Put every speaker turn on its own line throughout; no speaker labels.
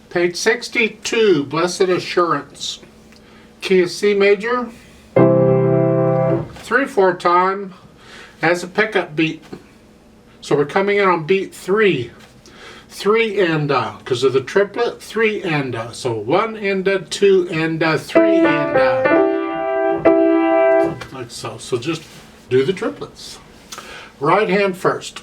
Page 62, Blessed Assurance. Key of C major, 3/4 time as a pickup beat. So we're coming in on beat 3. 3 and because of the triplet, 3 and so 1 and 2 and 3 and like so. So just do the triplets. Right hand first.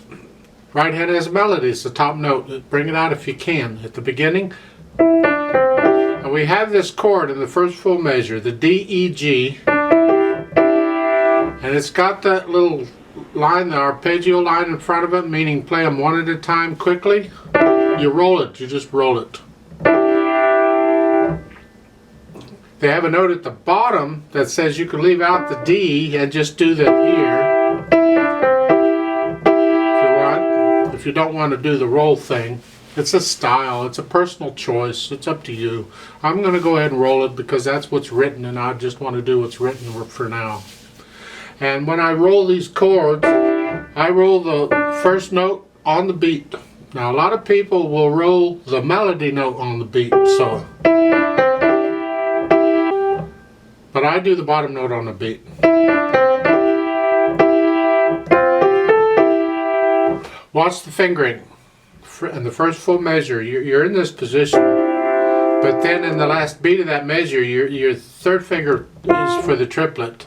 Right hand has a melody. It's the top note. Bring it out if you can at the beginning. And we have this chord in the first full measure, the D, E, G, and it's got that little line, the arpeggio line in front of it, meaning play them one at a time quickly. You roll it, you just roll it. They have a note at the bottom that says you can leave out the D and just do the here if you want. If you don't want to do the roll thing. It's a style, it's a personal choice, it's up to you. I'm going to go ahead and roll it because that's what's written and I just want to do what's written for now. And when I roll these chords, I roll the first note on the beat. Now a lot of people will roll the melody note on the beat, so. But I do the bottom note on the beat. Watch the fingering. In the first full measure, you're in this position, but then in the last beat of that measure, your third finger is for the triplet.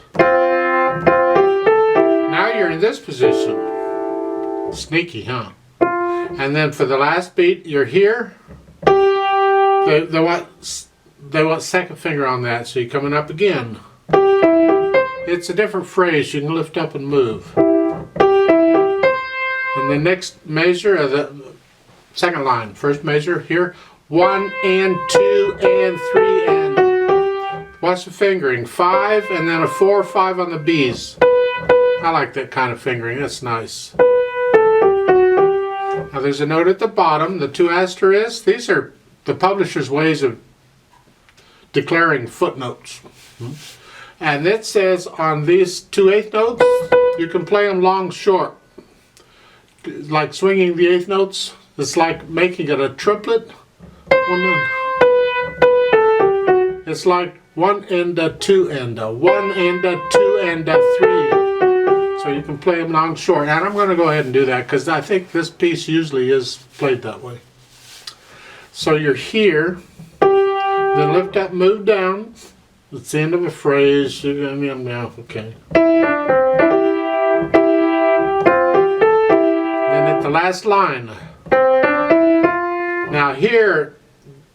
Now you're in this position. Sneaky, huh? And then for the last beat, you're here. They want second finger on that, so you're coming up again. It's a different phrase. You can lift up and move. And the next measure of the second line, first measure here, 1 and 2 and 3 and. Watch the fingering, 5 and then a 4, 5 on the B's. I like that kind of fingering, that's nice. Now there's a note at the bottom, the 2 asterisks. These are the publisher's ways of declaring footnotes. And it says on these 2/8 notes, you can play them long, short. Like swinging the 8th notes. It's like making it a triplet. It's like 1 and 2 and 1 and 2 and 3. So you can play them long, short. And I'm going to go ahead and do that because I think this piece usually is played that way. So you're here, then lift up, move down. It's the end of a phrase. Now, okay. Then at the last line. Now here,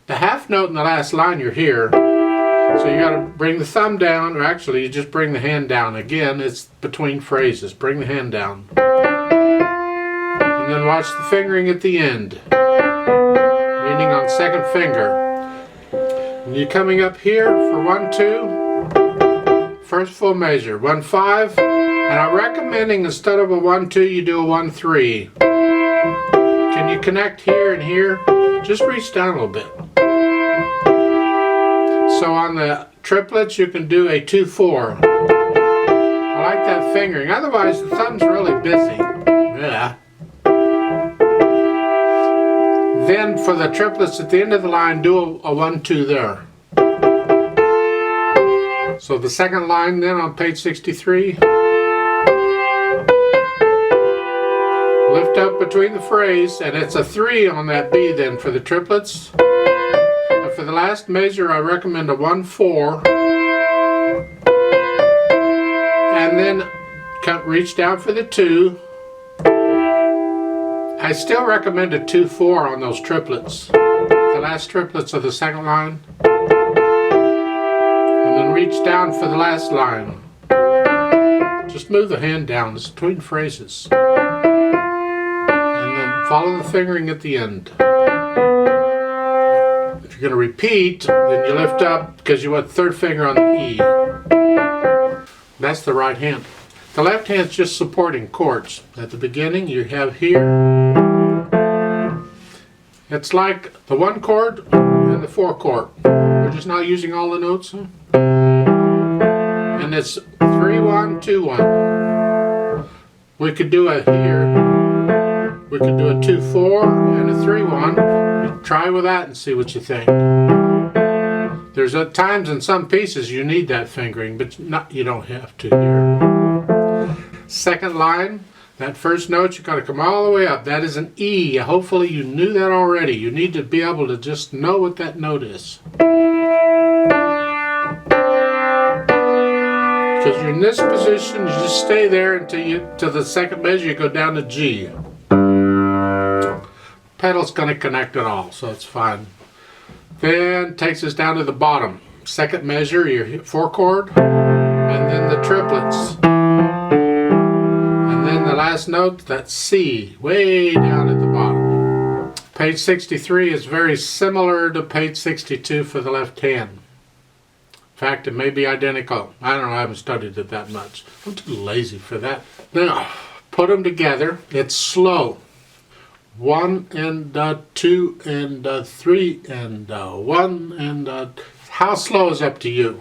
the half note in the last line, you're here. So you got to bring the thumb down, or actually you just bring the hand down. Again, it's between phrases. Bring the hand down. And then watch the fingering at the end. Meaning on second finger. And you're coming up here for 1, 2. First full measure. 1, 5. And I'm recommending instead of a 1, 2, you do a 1, 3. Can you connect here and here? Just reach down a little bit. So on the triplets you can do a 2, 4. I like that fingering. Otherwise the thumb's really busy. Yeah. Then for the triplets at the end of the line, do a 1, 2 there. So the second line then on page 63. Lift up between the phrase, and it's a 3 on that B then for the triplets. And for the last measure, I recommend a 1, 4. And then reach down for the 2. I still recommend a 2, 4 on those triplets. The last triplets of the second line. And then reach down for the last line. Just move the hand down, it's between phrases. Follow the fingering at the end. If you're going to repeat, then you lift up because you want third finger on the E. That's the right hand. The left hand's just supporting chords. At the beginning you have here. It's like the 1 chord and the 4 chord. We're just not using all the notes. And it's 3, 1, 2, 1. We could do a here. We could do a 2, 4 and a 3, 1. try with that and see what you think. There's at times in some pieces you need that fingering, but you don't have to here. Second line, that first note, you got to come all the way up. That is an E. Hopefully you knew that already. You need to be able to just know what that note is. Because you're in this position, you just stay there until to the second measure, you go down to G. Pedal's going to connect it all, so it's fine. Then takes us down to the bottom. Second measure, your 4 chord, and then the triplets. And then the last note, that's C, way down at the bottom. Page 63 is very similar to page 62 for the left hand. In fact, it may be identical. I don't know, I haven't studied it that much. I'm too lazy for that. Now, put them together. It's slow. 1 and 2 and 3 and 1 and how slow is up to you.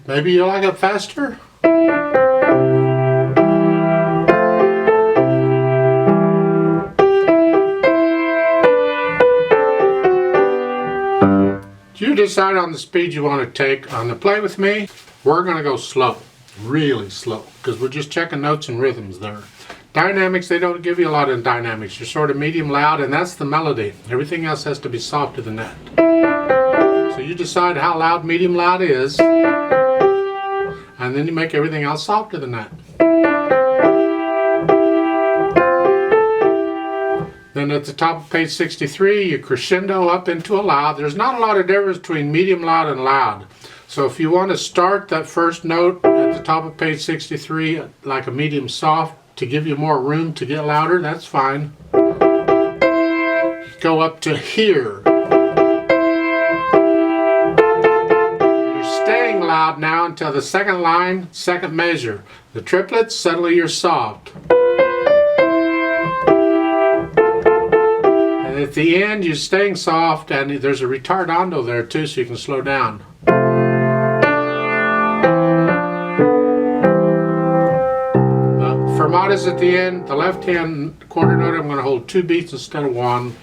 Maybe you like it faster? You decide on the speed you want to take. On the Play With Me, we're going to go slow, really slow, because we're just checking notes and rhythms there. Dynamics, they don't give you a lot of dynamics. You're sort of medium loud, and that's the melody. Everything else has to be softer than that. So you decide how loud medium loud is, and then you make everything else softer than that. Then at the top of page 63, you crescendo up into a loud. There's not a lot of difference between medium loud and loud. So if you want to start that first note at the top of page 63 like a medium soft to give you more room to get louder, that's fine. Go up to here. You're staying loud now until the second line, second measure. The triplets, suddenly you're soft. At the end, you're staying soft, and there's a retardando there too, so you can slow down. Fermata's at the end. The left hand quarter note, I'm going to hold 2 beats instead of 1.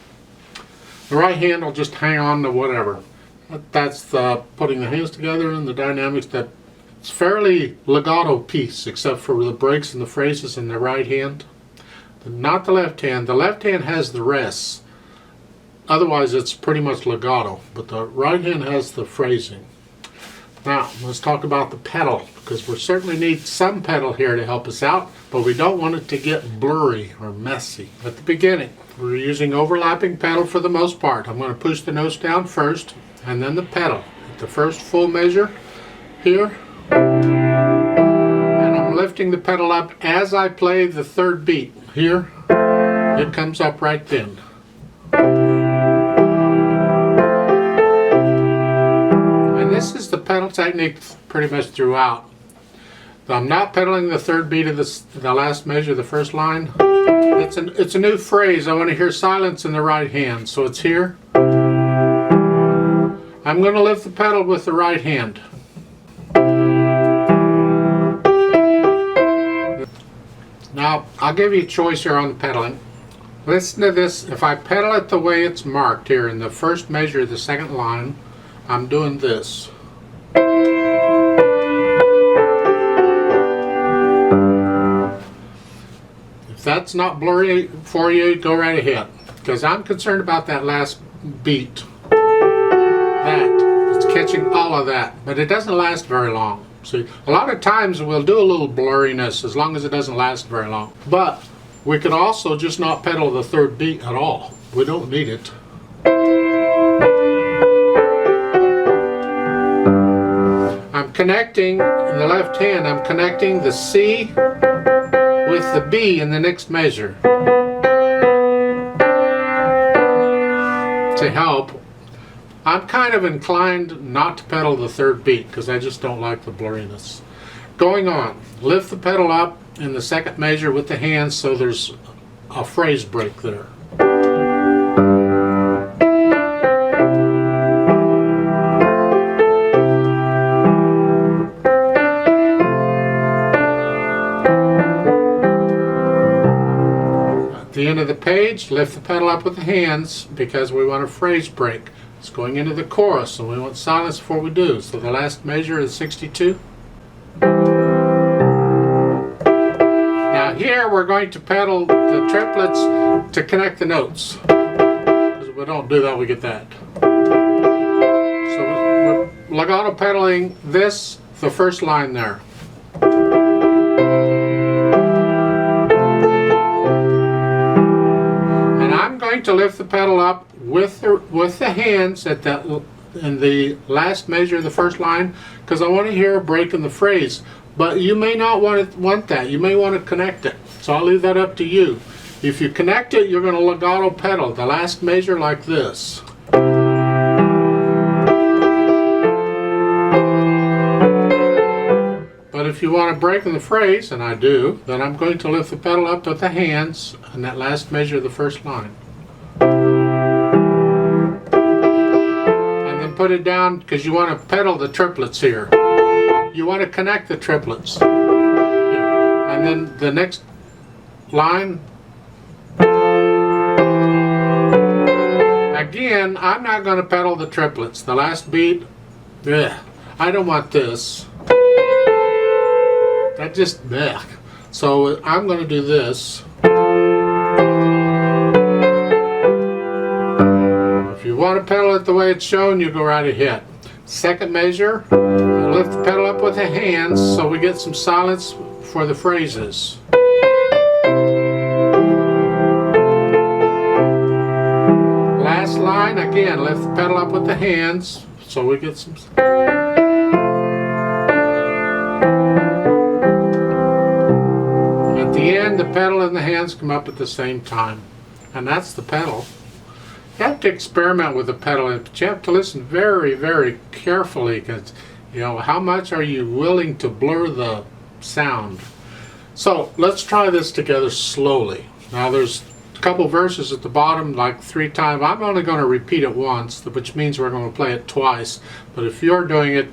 The right hand will just hang on to whatever. That's the putting the hands together and the dynamics. That it's fairly legato piece, except for the breaks and the phrases in the right hand. Not the left hand. The left hand has the rests. Otherwise, it's pretty much legato, but the right hand has the phrasing. Now, let's talk about the pedal, because we certainly need some pedal here to help us out, but we don't want it to get blurry or messy. At the beginning, we're using overlapping pedal for the most part. I'm going to push the notes down first, and then the pedal. At the first full measure here, and I'm lifting the pedal up as I play the third beat. Here, it comes up right then. This is the pedal technique pretty much throughout. I'm not pedaling the third beat of the last measure, the first line. It's a new phrase. I want to hear silence in the right hand, so it's here. I'm going to lift the pedal with the right hand. Now, I'll give you a choice here on the pedaling. Listen to this. If I pedal it the way it's marked here in the first measure of the second line, I'm doing this. If that's not blurry for you, go right ahead. Because I'm concerned about that last beat. It's catching all of that, but it doesn't last very long. See, a lot of times we'll do a little blurriness as long as it doesn't last very long. But we could also just not pedal the third beat at all. We don't need it. I'm connecting, in the left hand, I'm connecting the C with the B in the next measure. To help, I'm kind of inclined not to pedal the third beat because I just don't like the blurriness. Going on, lift the pedal up in the second measure with the hands so there's a phrase break there. into the page, lift the pedal up with the hands because we want a phrase break. It's going into the chorus, and we want silence before we do. So the last measure is 62. Now here we're going to pedal the triplets to connect the notes. Because if we don't do that, we get that. So we're legato pedaling this, the first line there. And I'm going to lift the pedal up with the hands at in the last measure of the first line, because I want to hear a break in the phrase. But you may not want that. You may want to connect it. So I'll leave that up to you. If you connect it, you're going to legato pedal the last measure like this. But if you want to break in the phrase, and I do, then I'm going to lift the pedal up with the hands in that last measure of the first line. And then put it down, because you want to pedal the triplets here. You want to connect the triplets. And then the next line. Again, I'm not going to pedal the triplets. The last beat, I don't want this. That just, so I'm going to do this. If you want to pedal it the way it's shown, you go right ahead. Second measure, lift the pedal up with the hands so we get some silence for the phrases. Last line, again, lift the pedal up with the hands so we get some. At the end, the pedal and the hands come up at the same time. And that's the pedal. You have to experiment with the pedal, but you have to listen very, very carefully, because, you know, how much are you willing to blur the sound? So let's try this together slowly. Now there's a couple verses at the bottom, like 3 times. I'm only going to repeat it once, which means we're going to play it twice. But if you're doing it,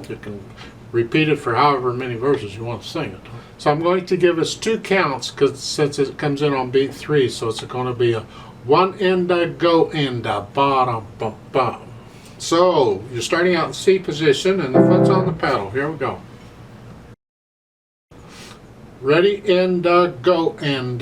you can repeat it for however many verses you want to sing it. So I'm going to give us 2 counts, because since it comes in on beat 3, so it's going to be a 1 end go end bottom bum bum. So you're starting out in C position and the foot's on the pedal. Here we go. Ready, end go end.